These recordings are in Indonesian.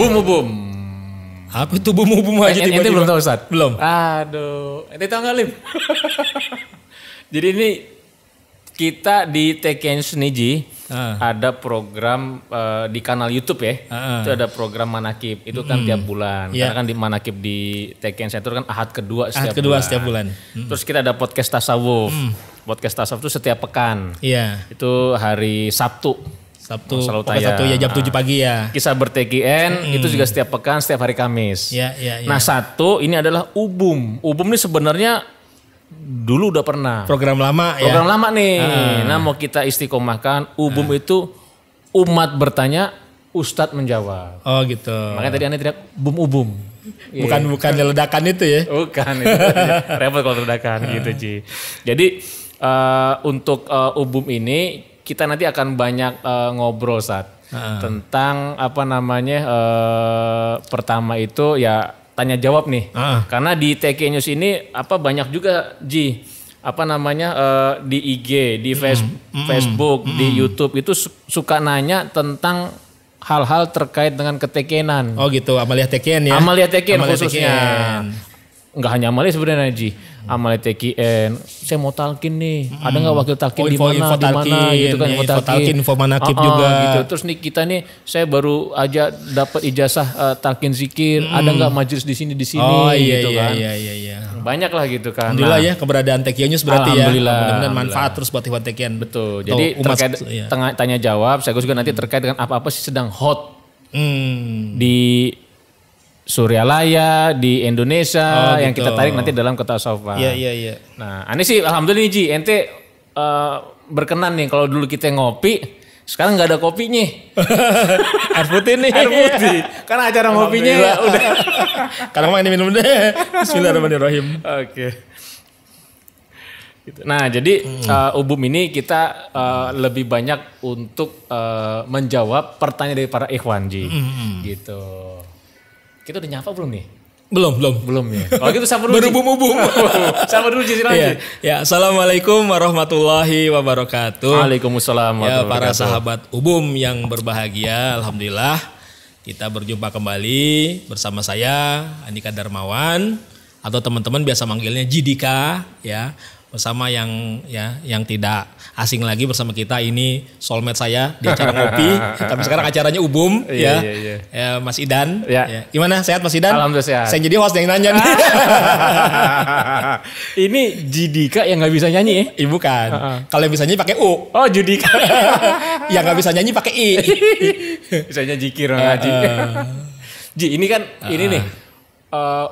Bum. Apa itu bum aja tiba-tiba? Ente belum tahu Ustaz? Belum. Aduh, ente tahu nggak Lim? Jadi ini kita di TKN Seniji ada program di kanal YouTube ya. Itu ada program manakib. Itu kan tiap bulan. Karena kan di manakib di TKN Center kan ahad kedua setiap bulan. Terus kita ada podcast tasawuf. Podcast tasawuf itu setiap pekan. Iya. Itu hari Sabtu selalu tayang. Sabtu ya jam 7 pagi ya. Kisah ber-TKN itu juga setiap pekan, setiap hari Kamis. Iya. Nah satu ini adalah Ubum. Ubum ini sebenarnya dulu udah pernah. Program lama ya. Program lama nih. Nah mau kita istiqomahkan. Ubum itu umat bertanya, Ustadz menjawab. Oh gitu. Makanya tadi aneh tidak bum-ubum. Bukan ledakan itu ya. Bukan itu. Repot kalau ledakan gitu Ji. Jadi untuk Ubum ini kita nanti akan banyak ngobrol tentang apa namanya pertama itu ya tanya jawab nih. Karena di TK News ini banyak juga Ji apa namanya di IG, di Facebook, di YouTube itu suka nanya tentang hal-hal terkait dengan ketekenan. Oh gitu, amalia TKN ya. Amalia TKN khususnya. Enggak hanya amalia sebenarnya Ji. Amalia TKN, saya mau talkin nih. Ada nggak wakil talkin di mana gitu kan? Info talkin, info manakib juga. Gitu. Terus nih kita nih, saya baru aja dapat ijazah talkin zikir. Ada nggak majelis di sini Oh iya, gitu kan? Iya. Banyak lah gitu kan. Alhamdulillah ya keberadaan TKN News berarti ya. Mudah-mudahan manfaat terus buat Iwan TKN. Betul. Jadi terkait tanya jawab, saya juga nanti terkait dengan apa-apa sih sedang hot di Suryalaya, di Indonesia yang kita tarik nanti dalam ketasawufan. Iya. Nah, ini sih alhamdulillah nih Ji, ente berkenan nih kalau dulu kita ngopi, sekarang nggak ada kopinya. Air putih nih. Air putih. Karena acara ngopinya udah. Karena mau ini minum deh. Bismillahirrahmanirrahim. Oke. Nah, jadi Ubum ini kita lebih banyak untuk menjawab pertanyaan dari para ikhwan Ji. Gitu. Kita udah nyapa belum nih? Belum ya. Kalau gitu sapa dulu. Baru bum. Sapa dulu Ji silakan. Ya, assalamualaikum warahmatullahi wabarakatuh. Waalaikumsalam warahmatullahi wabarakatuh. Ya, para sahabat Ubum yang berbahagia, alhamdulillah kita berjumpa kembali bersama saya Andika Darmawan atau teman-teman biasa manggilnya Jidika ya. Bersama yang tidak asing lagi bersama kita ini soulmate saya di acara ngopi. Tapi sekarang acaranya Ubum ya. Mas Idan. Ya. Gimana sehat Mas Idan? Alhamdulillah sehat. Saya jadi host yang nanya nih. Ini Jidika yang nggak bisa nyanyi ya? Bukan. Kalau yang bisa nyanyi pakai U. Oh Judika. Yang nggak bisa nyanyi pakai I. Bisanya jikir ngaji. Ji ini kan ini nih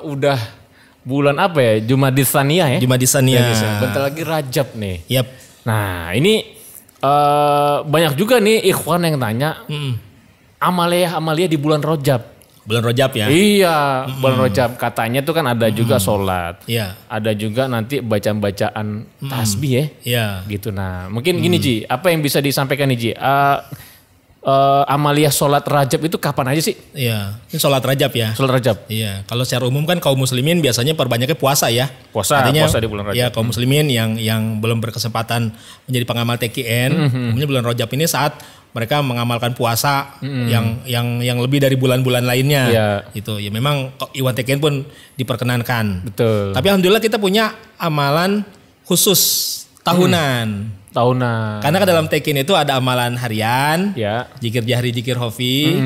udah bulan apa ya? Jumadisania ya? Jumadisania. Bentar lagi Rajab nih. Yap. Nah ini banyak juga nih ikhwan yang tanya amalia di bulan Rajab. Bulan Rajab ya? Iya, bulan Rajab katanya tuh kan ada juga sholat. Iya. Ada juga nanti bacaan-bacaan tasbih ya. Iya. Gitu nah. Mungkin gini Ji, apa yang bisa disampaikan nih Ji? Amalia sholat Rajab itu kapan aja sih? Iya, ini sholat Rajab ya. Sholat Rajab. Iya, kalau secara umum kan kaum muslimin biasanya perbanyaknya puasa ya. Puasa di bulan Rajab. Ya, kaum muslimin yang belum berkesempatan menjadi pengamal TKN, umumnya bulan Rajab ini saat mereka mengamalkan puasa yang lebih dari bulan-bulan lainnya. Iya. Itu ya memang Iwan TKN pun diperkenankan. Betul. Tapi alhamdulillah kita punya amalan khusus tahunan. Karena kan dalam TKN itu ada amalan harian, zikir jahri, zikir hofi,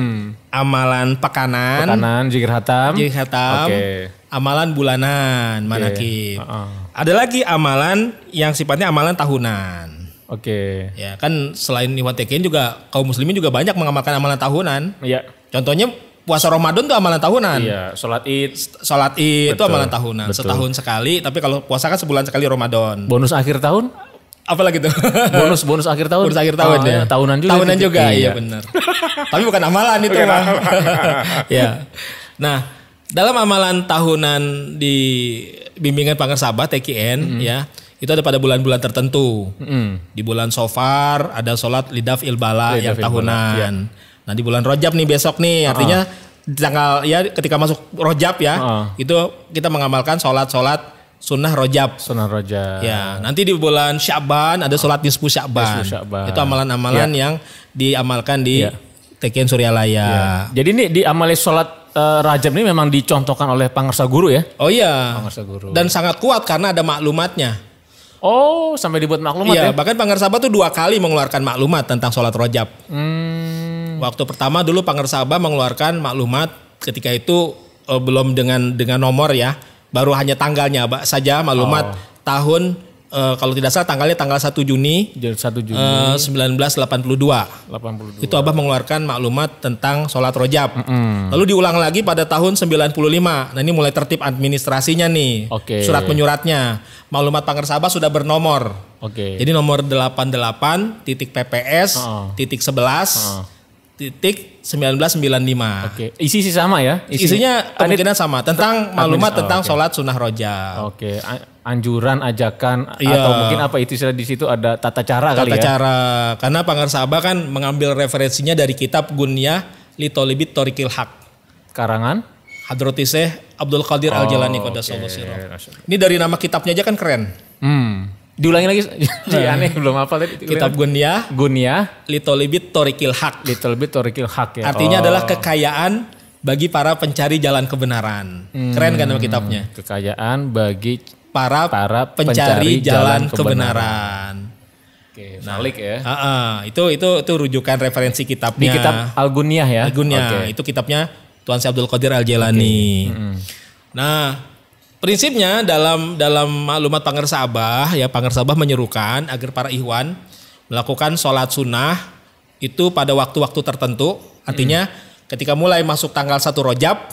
amalan pekanan, zikir hatam, amalan bulanan, manakib. Ada lagi amalan yang sifatnya amalan tahunan. Ya kan selain Iwan TKN juga kaum muslimin juga banyak mengamalkan amalan tahunan. Iya. Contohnya puasa Ramadan itu amalan tahunan. Iya, sholat Id itu amalan tahunan. Betul. Setahun sekali, tapi kalau puasa kan sebulan sekali Ramadan. Bonus akhir tahun? Apalagi tuh? bonus akhir tahun. Bonus akhir tahun ya. Tahunan juga. Iya benar. Tapi bukan amalan itu Bang. Ya. Nah, dalam amalan tahunan di bimbingan Pangersabat TKN ya, itu ada pada bulan-bulan tertentu. Di bulan Sofar ada sholat lidaf ilbala yang tahunan. Nah, di bulan Rajab nih besok nih, artinya tanggal ya ketika masuk Rajab ya, itu kita mengamalkan sholat Sunnah Rajab. Ya, nanti di bulan Sya'ban ada sholat nisfu Sya'ban. Itu amalan-amalan yang diamalkan di Tekian Suryalaya. Ya. Jadi ini di amalia sholat Rajab ini memang dicontohkan oleh Pangarsa Guru ya? Oh iya. Pangarsa Guru. Dan sangat kuat karena ada maklumatnya. Oh, sampai dibuat maklumat iya, ya? Bahkan Pangarsaba tuh 2 kali mengeluarkan maklumat tentang sholat Rajab. Waktu pertama dulu Pangarsaba mengeluarkan maklumat ketika itu belum dengan nomor ya, baru hanya tanggalnya saja maklumat tahun kalau tidak salah tanggal 1 Juni 1982. 82. Itu Abah mengeluarkan maklumat tentang sholat Rajab. Lalu diulang lagi pada tahun 95. Nah ini mulai tertib administrasinya nih. Surat menyuratnya. Maklumat Pangarsaba sudah bernomor. Jadi nomor 88 titik PPS titik 11 titik 1995. Isi sama ya? Isinya kemungkinan sama tentang maklumat tentang sholat sunnah Rajab. Anjuran, ajakan atau mungkin apa itu di situ ada tata cara kali ya? Tata cara. Karena Pangarsaba kan mengambil referensinya dari kitab Gunyah li Thalibit Thoriqil Haq. Karangan Hadrati Syekh Abdul Qadir Al-Jalani Qaddasallahu sirrah. Ini dari nama kitabnya aja kan keren. Diulangi lagi, aneh belum apa tadi. Kitab Gunyah li Thalibit Thoriqil Haq. Li Thalibit Thoriqil Haq ya. Artinya adalah kekayaan bagi para pencari jalan kebenaran. Keren kan nama kitabnya? Kekayaan bagi para pencari jalan kebenaran. Salik ya. Itu rujukan referensi kitabnya. Di kitab Al-Gunyah ya. Al-Gunyah. Itu kitabnya Tuan Syekh Abdul Qadir Al-Jalani. Nah, prinsipnya dalam maklumat Pangarsaba ya, Pangarsaba menyerukan agar para ikhwan melakukan sholat sunnah itu pada waktu-waktu tertentu. Artinya ketika mulai masuk tanggal 1 Rajab.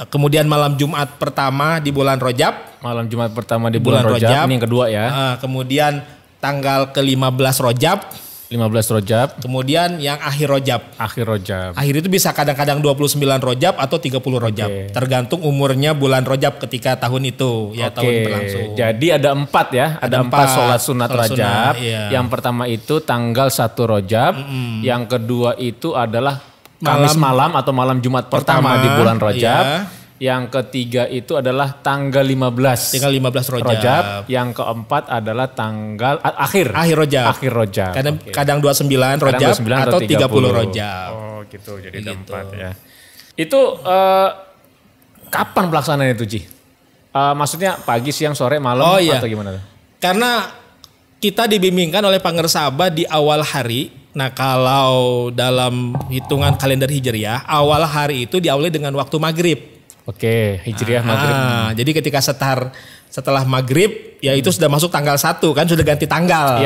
Kemudian malam Jumat pertama di bulan Rajab. Malam Jumat pertama di bulan Rajab. Ini yang kedua ya. Kemudian tanggal ke-15 Rajab. 15 Rajab. Kemudian yang akhir Rajab. Akhir itu bisa kadang-kadang 29 Rajab atau 30 Rajab. Tergantung umurnya bulan Rajab ketika tahun itu. Ya tahun berlangsung. Jadi ada 4 ya. Ada 4 sholat sunat Rajab. Yang pertama itu tanggal 1 Rajab. Yang kedua itu adalah Kamis malam atau malam Jumat pertama di bulan Rajab. Yang ketiga itu adalah tanggal 15 Rajab. Yang keempat adalah tanggal akhir Rajab. Kadang 29 Rajab atau 30 Rajab. Oh gitu, jadi ada 4 ya. Itu kapan pelaksanaan itu, Ji? Maksudnya pagi, siang, sore, malam atau gimana? Karena kita dibimbingkan oleh Pangarsaba di awal hari. Nah kalau dalam hitungan kalender Hijriah, awal hari itu diawali dengan waktu maghrib. Hijriah maghrib. Jadi ketika setelah maghrib, ya itu sudah masuk tanggal 1 kan, sudah ganti tanggal.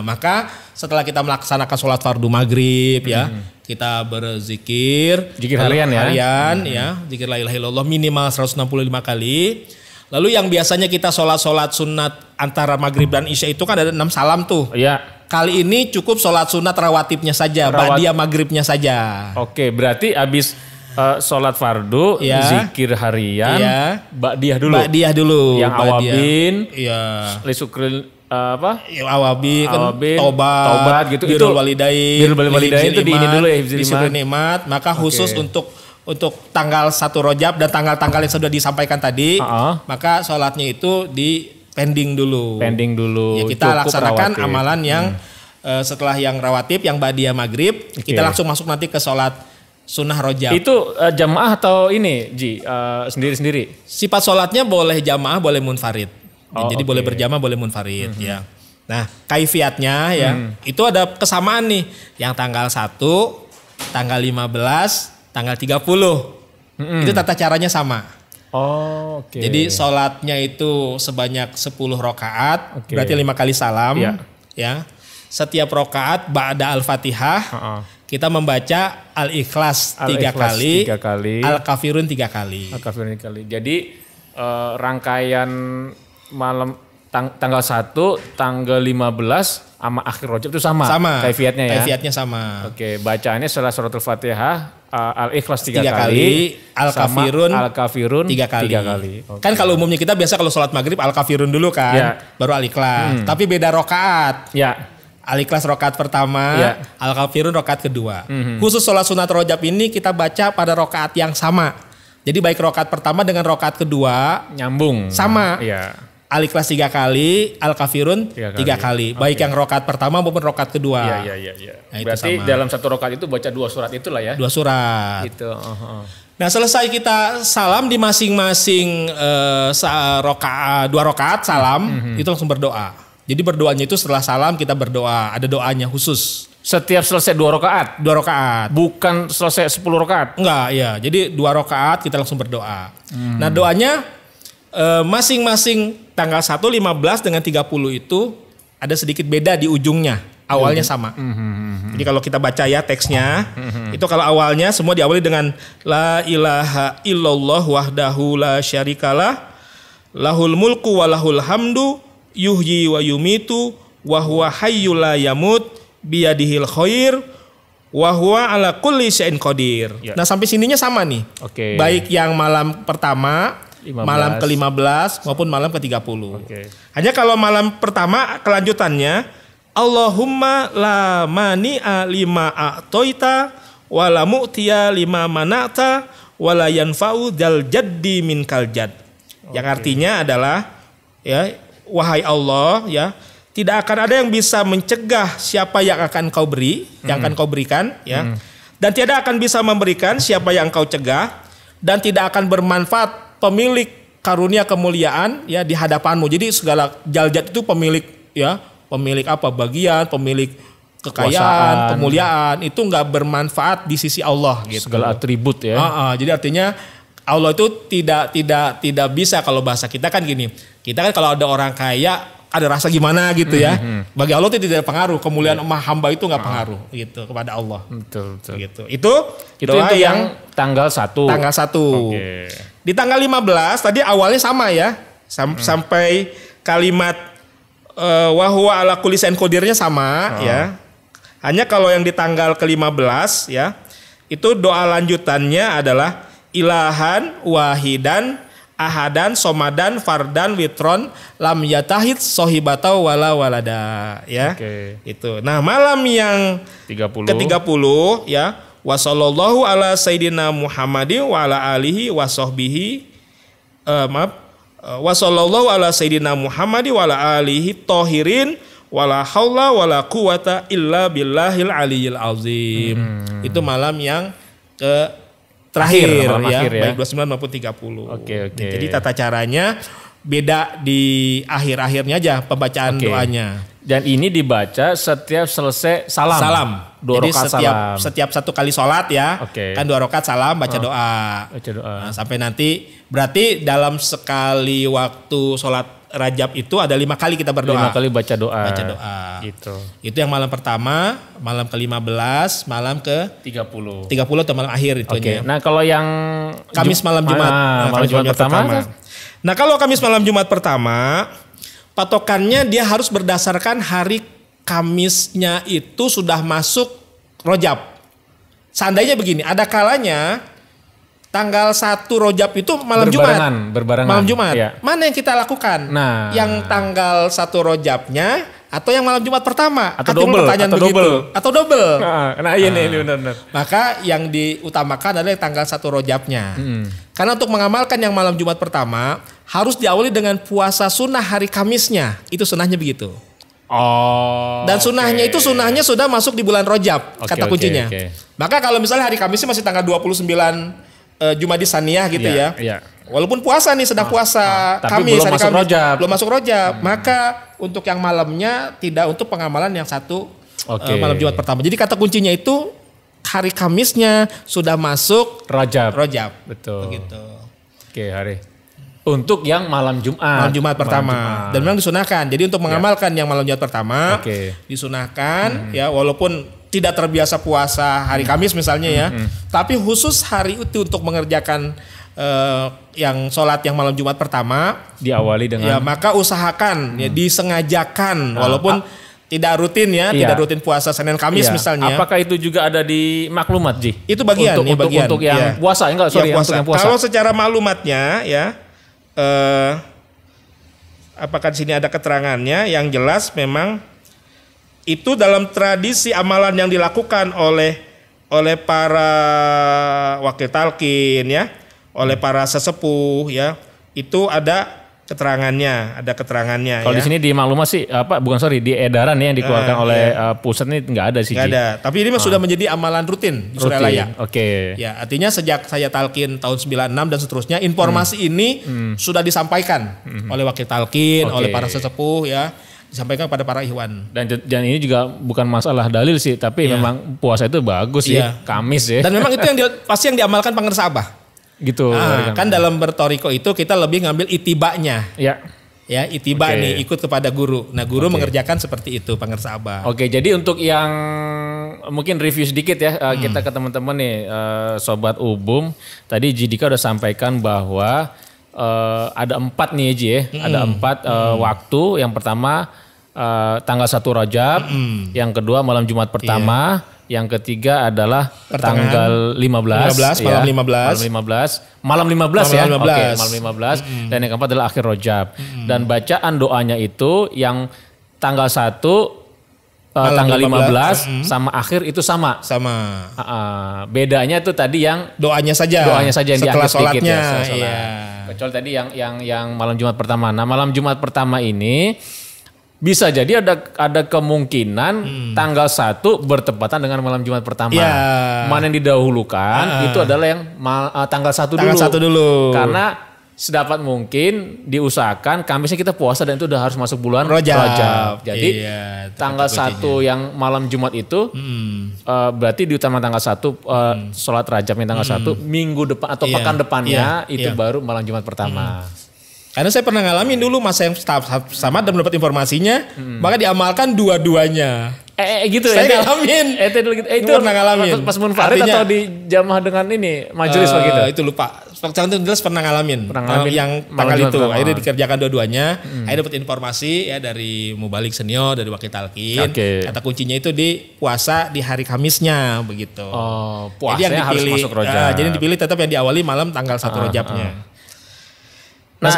Maka setelah kita melaksanakan sholat fardu maghrib ya, kita berzikir. Zikir harian ya. Zikir la ilaha illallah minimal 165 kali. Lalu yang biasanya kita sholat sunat antara maghrib dan isya itu kan ada 6 salam tuh. Kali ini cukup sholat sunat rawatibnya saja, ba'diyah maghribnya saja. Berarti habis sholat fardu, zikir harian, ba'diyah dulu. Yang awabin, lisukril awabin, tobat gitu. Birrul walidain itu di ini dulu ya, hifzil nikmat. Maka khusus untuk tanggal 1 Rajab dan tanggal-tanggal yang sudah disampaikan tadi, maka sholatnya itu di pending dulu. Ya, kita laksanakan amalan yang setelah yang rawatib, yang ba'diyah maghrib, kita langsung masuk nanti ke sholat sunnah Rajab. Itu jamaah atau ini, Ji, sendiri-sendiri? Sifat sholatnya boleh jamaah, boleh munfarid. Jadi boleh berjamaah, boleh munfarid ya. Nah, kaifiatnya ya, itu ada kesamaan nih. Yang tanggal 1, tanggal 15, tanggal 30. Itu tata caranya sama. Jadi sholatnya itu sebanyak 10 rakaat, berarti 5 kali salam. Ya. Setiap rakaat ba'da al-Fatihah, kita membaca al-Ikhlas 3 kali, al-Kafirun 3 kali. Jadi rangkaian malam tanggal 1, tanggal 15 sama akhir Rajab itu sama. Kaifiatnya ya. Kaifiatnya sama. Bacaannya setelah suratul Fatihah, Al-Ikhlas 3 kali, Al-Kafirun 3 kali. Kan kalau umumnya kita biasa kalau sholat maghrib Al-Kafirun dulu kan, baru Al-Ikhlas. Tapi beda rokaat. Al-Ikhlas rokaat pertama, Al-Kafirun rokaat kedua. Khusus sholat sunat Rajab ini kita baca pada rokaat yang sama. Jadi baik rokaat pertama dengan rokaat kedua nyambung. Sama. Al-Ikhlas 3 kali, Al-Kafirun 3 kali. Baik yang rakaat pertama maupun rakaat kedua. Iya. Nah, berarti dalam satu rakaat itu baca 2 surat itulah ya. 2 surat. Gitu. Nah, selesai kita salam di masing-masing 2 rakaat salam, itu langsung berdoa. Jadi berdoanya itu setelah salam kita berdoa, ada doanya khusus. Setiap selesai 2 rakaat? 2 rakaat. Bukan selesai 10 rakaat? Enggak, ya. Jadi 2 rakaat kita langsung berdoa. Nah, doanya masing-masing tanggal 1, 15 dengan 30 itu ada sedikit beda di ujungnya. Awalnya sama. Jadi kalau kita baca ya teksnya, itu kalau awalnya semua diawali dengan La ilaha illallah wahdahu la syarikalah, lahul mulku wa lahul hamdu, yuhyi wa yumitu, wa huwa hayyul la yamut, biyadihil khair, wa huwa ala kulli syai'in qadir. Ya. Nah, sampai sininya sama nih. Baik yang malam pertama, 15. Malam ke-15 maupun malam ke-30. Hanya kalau malam pertama kelanjutannya Allahumma la mani'a lima a'toita wa la mu'tiya lima mana'ta wa la yanfa'u dzal jaddi minkal jadd. Yang artinya adalah ya, wahai Allah, ya, tidak akan ada yang bisa mencegah siapa yang akan kau beri, yang akan kau berikan, ya. Dan tidak akan bisa memberikan siapa yang kau cegah, dan tidak akan bermanfaat pemilik karunia kemuliaan ya di hadapanmu. Jadi segala jaljat itu pemilik ya, pemilik apa? Bagian, pemilik kekayaan, kemuliaan itu nggak bermanfaat di sisi Allah gitu. Segala atribut ya. Jadi artinya Allah itu tidak bisa, kalau bahasa kita kan gini. Kita kan kalau ada orang kaya ada rasa gimana gitu ya. Bagi Allah itu tidak pengaruh, kemuliaan hamba itu nggak pengaruh gitu kepada Allah. Betul. Gitu. Itu doa yang tanggal 1. Tanggal 1. Di tanggal 15 tadi awalnya sama ya. Sampai kalimat wa huwa ala kulli syai'in qadirnya sama ya. Hanya kalau yang di tanggal ke-15 ya, itu doa lanjutannya adalah ilahan wahidan ahadan somadan fardan witron lam yatahid sohibatau wala walada ya. Itu. Nah, malam yang ke-30 ya, wa sallallahu ala sayyidina Muhammadin wa ala alihi wa sahbihi wa sallallahu ala sayyidina Muhammadin wa ala alihi tahirin wala haula wala quwata illa billahil aliyil azim. Itu malam yang terakhir ya, baik 29 maupun 30. Jadi tata caranya beda di akhir-akhirnya aja pembacaan doanya. Dan ini dibaca setiap selesai salam. 2 rakaat salam. Setiap 1 kali sholat ya, kan 2 rakaat salam baca doa. Nah, sampai nanti berarti dalam sekali waktu sholat Rajab itu ada 5 kali kita berdoa. 5 kali baca doa. Gitu. Itu yang malam pertama, malam ke-15, malam ke-30 atau malam akhir itunya. Nah, kalau yang Kamis malam Jumat. Malam Jumat pertama. Nah, kalau Kamis malam Jumat pertama, patokannya dia harus berdasarkan hari Kamisnya itu sudah masuk Rajab. Seandainya begini, ada kalanya tanggal 1 Rajab itu malam Jumat. Berbarengan. Malam Jumat. Iya. Mana yang kita lakukan? Nah, yang tanggal 1 Rajabnya atau yang malam Jumat pertama? Atau double. Atau double. Iya ini benar. Maka yang diutamakan adalah tanggal 1 Rajabnya. Karena untuk mengamalkan yang malam Jumat pertama harus diawali dengan puasa sunnah hari Kamisnya. Itu sunnahnya begitu. Dan sunnahnya itu sunnahnya sudah masuk di bulan Rajab, kata kuncinya. Maka kalau misalnya hari Kamisnya masih tanggal 29 Jumadis Saniyah gitu ya. Walaupun puasa nih, sedang puasa Kamis, hari Kamis belum masuk Rajab, maka untuk yang malamnya tidak untuk pengamalan yang 1 malam Jumat pertama. Jadi kata kuncinya itu hari Kamisnya sudah masuk Rajab. Betul. Begitu. Hari. Untuk yang malam Jumat. Malam Jumat pertama. Dan memang disunahkan. Jadi untuk mengamalkan yang malam Jumat pertama disunahkan ya, walaupun tidak terbiasa puasa hari Kamis misalnya ya, tapi khusus hari itu untuk mengerjakan yang sholat yang malam Jumat pertama diawali dengan ya, maka usahakan ya disengajakan walaupun tidak rutin ya, tidak rutin puasa Senin Kamis misalnya. Apakah itu juga ada di maklumat, Ji? Itu bagian untuk yang puasa enggak, sorry, ya, puasa. Untuk yang puasa. Kalau secara maklumatnya ya apakah di sini ada keterangannya yang jelas memang itu dalam tradisi amalan yang dilakukan oleh para wakil talqin ya, oleh para sesepuh ya, itu ada ada keterangannya. Kalau ya. di sini di maklumat sih di edaran ya yang dikeluarkan oleh pusat ini nggak ada sih. Nggak ada. Tapi ini sudah menjadi amalan rutin di Suralaya. Oke. Ya, artinya sejak saya talkin tahun 96 dan seterusnya informasi ini sudah disampaikan oleh wakil talkin, oleh para sesepuh ya, disampaikan pada para ikhwan. Dan ini juga bukan masalah dalil sih, tapi memang puasa itu bagus ya, Kamis ya. Dan memang itu yang pasti yang diamalkan Pangersa Abah. Gitu. Kan dalam bertoriko itu kita lebih ngambil itibanya. Ya, itiba nih ikut kepada guru. Nah, guru mengerjakan seperti itu Pangersa Abah. Oke, jadi untuk yang mungkin review sedikit ya kita ke teman-teman nih sobat Ubum. Tadi Jidika udah sampaikan bahwa ada 4 nih Ji ya. Ada 4 waktu. Yang pertama tanggal 1 Rajab, yang kedua malam Jumat pertama, yang ketiga adalah tanggal 15 malam 15. Malam 15 ya. Oke, malam 15 dan yang keempat adalah akhir Rajab. Dan bacaan doanya itu yang tanggal 1 tanggal 15 sama akhir itu sama. Bedanya tuh tadi yang doanya saja yang di akhir sedikit ya. Kecuali tadi yang malam Jumat pertama. Nah, malam Jumat pertama ini bisa jadi ada kemungkinan tanggal 1 bertepatan dengan malam Jumat pertama. Mana yang didahulukan itu adalah yang tanggal 1 dulu. Tanggal 1 dulu. Karena sedapat mungkin diusahakan Kamisnya kita puasa dan itu udah harus masuk bulan Rajab. Jadi tanggal 1 yang malam Jumat itu berarti diutamakan tanggal 1 sholat Rajabnya tanggal 1 minggu depan atau pekan depannya itu baru malam Jumat pertama. Karena saya pernah ngalamin dulu masa yang sama dan mendapat informasinya, maka diamalkan dua-duanya. Gitu saya ngalamin. Itu pernah ngalamin. Pas munfarid atau di jamaah dengan ini majelis begitu? Itu lupa. Yang jelas pernah ngalamin. Yang tanggal itu. Akhirnya dikerjakan dua-duanya. Akhirnya dapat informasi ya dari mubalik senior, dari wakil talkin. Kata kuncinya itu di puasa di hari Kamisnya begitu. Puasanya harus masuk Rajab. Jadi dipilih tetap yang diawali malam tanggal 1 Rajabnya. Nah,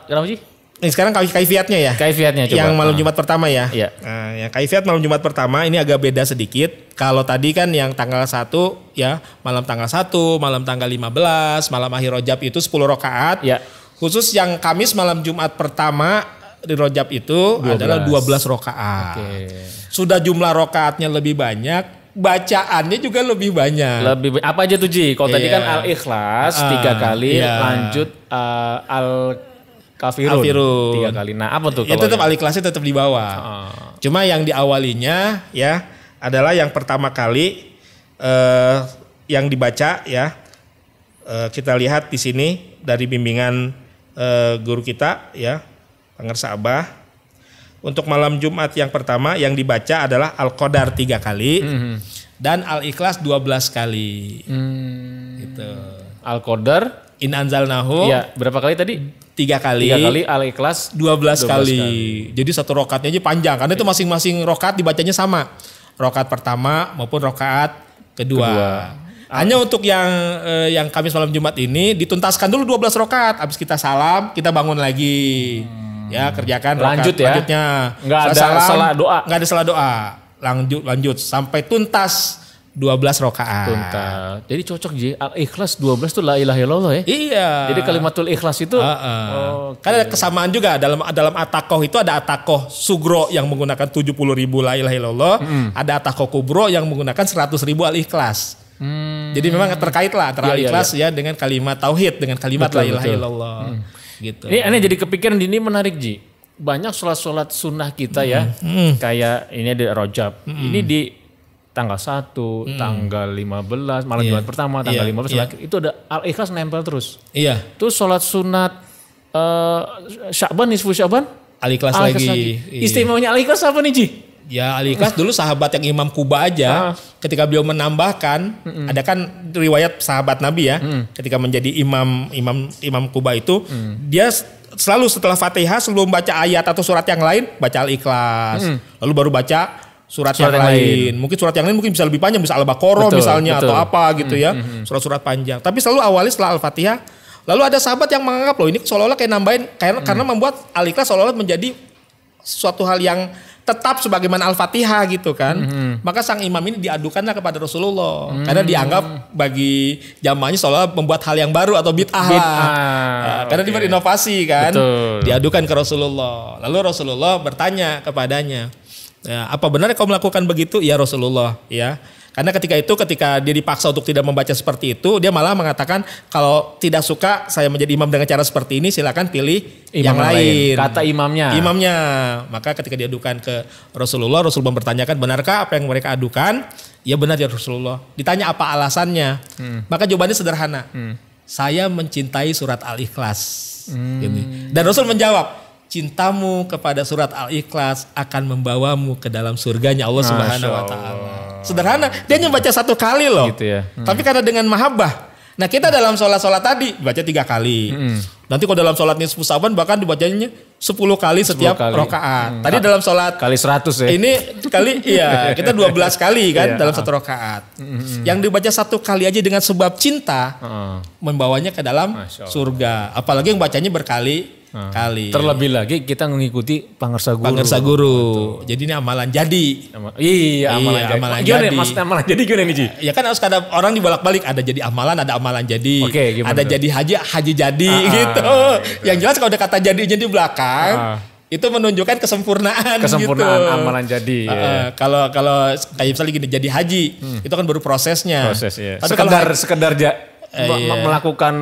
kenapa sih? Ini sekarang kaifiatnya ya. Kaifiatnya coba. Yang malam Jumat pertama ya. Nah, yang kaifiat malam Jumat pertama ini agak beda sedikit. Kalau tadi kan yang tanggal 1 ya, malam tanggal 1, malam tanggal 15, malam akhir Rajab itu 10 rakaat. Khusus yang Kamis malam Jumat pertama di Rajab itu adalah 12 rakaat. Sudah jumlah rakaatnya lebih banyak, bacaannya juga lebih banyak. Apa aja tuh Ji? Kalau tadi kan Al-Ikhlas 3 kali, lanjut Al-Kafirun 3 kali. Nah, apa tuh? Itu tetap Al-Ikhlasnya tetap di bawah. Cuma yang diawalinya ya adalah yang pertama kali yang dibaca ya. Kita lihat di sini dari bimbingan guru kita ya, Pangersa Abah. Untuk malam Jumat yang pertama yang dibaca adalah Al-Qadar 3 kali dan Al-Ikhlas 12 kali. Gitu. Al-Qadar, In Anzalnahu. Ya, berapa kali tadi? 3 kali. 3 kali, Al-Ikhlas 12 kali. Jadi satu rakaatnya aja panjang karena itu masing-masing rakaat dibacanya sama. Rakaat pertama maupun rakaat kedua. Hanya untuk yang Kamis malam Jumat ini dituntaskan dulu 12 rakaat. Habis kita salam, kita bangun lagi. Ya, kerjakan lanjutnya. Enggak ada salah doa. Enggak ada salah doa. Lanjut sampai tuntas 12 rakaat. Tuntas. Jadi cocok Ji. Al-Ikhlas 12 itu la ilaha illallah ya. Iya. Jadi kalimatul ikhlas itu kan ada kesamaan juga dalam At-Taqoh itu ada At-Taqoh Sugro yang menggunakan 70.000 la ilaha illallah, ada At-Taqoh Kubro yang menggunakan 100.000 al-Ikhlas. Jadi memang terkait lah antara al-Ikhlas ya dengan kalimat tauhid, dengan kalimat la ilaha illallah. Gitu. Ini aneh jadi kepikiran ini menarik Ji. Banyak sholat-sholat sunnah kita ya. Kayak ini ada Rajab. Ini di tanggal 1, tanggal 15, malam Jumat pertama, tanggal 15 itu ada Al-Ikhlas nempel terus. Itu sholat sunat Sya'ban, nisfu Sya'ban, Al-Ikhlas lagi. Istimewanya Al-Ikhlas apa nih Ji? Ya Al-Ikhlas dulu sahabat yang Imam Kuba aja ketika beliau menambahkan ada kan riwayat sahabat Nabi ya ketika menjadi imam Kuba itu dia selalu setelah Fatihah sebelum baca ayat atau surat yang lain baca Al-Ikhlas lalu baru baca surat yang lain. Mungkin surat yang lain mungkin bisa lebih panjang, bisa Al-Baqarah misalnya atau apa gitu ya, surat-surat panjang. Tapi selalu awali setelah Al-Fatihah. Lalu ada sahabat yang menganggap loh ini seolah-olah kayak nambahin karena membuat Al-Ikhlas seolah-olah menjadi suatu hal yang tetap sebagaimana Al-Fatihah gitu kan. Maka sang imam ini diadukanlah kepada Rasulullah. Karena dianggap bagi jamaahnya seolah membuat hal yang baru atau bid'ah lah. Karena dia berinovasi kan. Betul. Diadukan ke Rasulullah. Lalu Rasulullah bertanya kepadanya, ya, apa benar kau melakukan begitu? Ya Rasulullah, ya. Karena ketika dia dipaksa untuk tidak membaca seperti itu, dia malah mengatakan kalau tidak suka saya menjadi imam dengan cara seperti ini, silakan pilih imam yang lain. Kata imamnya. Maka ketika diadukan ke Rasulullah bertanyakan, benarkah apa yang mereka adukan? Ya benar ya Rasulullah. Ditanya apa alasannya? Maka jawabannya sederhana. Saya mencintai surat Al-Ikhlas. Dan Rasul menjawab, cintamu kepada surat Al-Ikhlas akan membawamu ke dalam surganya Allah Subhanahu wa taala. Sederhana, dia hanya baca 1 kali loh. Gitu ya. Tapi karena dengan mahabbah. Nah, kita dalam sholat tadi baca 3 kali. Nanti kalau dalam sholat nisfu Sa'ban bahkan dibacanya 10 kali setiap rakaat. Tadi dalam sholat kali 100 ya. Ini kita 12 kali kan dalam 1 rakaat. Yang dibaca 1 kali aja dengan sebab cinta membawanya ke dalam surga. Apalagi yang bacanya berkali kali. Terlebih lagi kita mengikuti pangarsa guru. Betul. Jadi ini amalan jadi. Amalan jadi. Maksudnya amalan jadi gimana nih Ji? Ya kan harus ada orang dibolak-balik, ada jadi amalan, ada amalan jadi. Ada itu? Jadi haji jadi gitu. Yang jelas kalau ada kata jadinya di belakang itu menunjukkan kesempurnaan gitu. Amalan jadi. Kalau kayak misalnya gini, jadi haji itu kan baru prosesnya. Ya. Tapi sekedar melakukan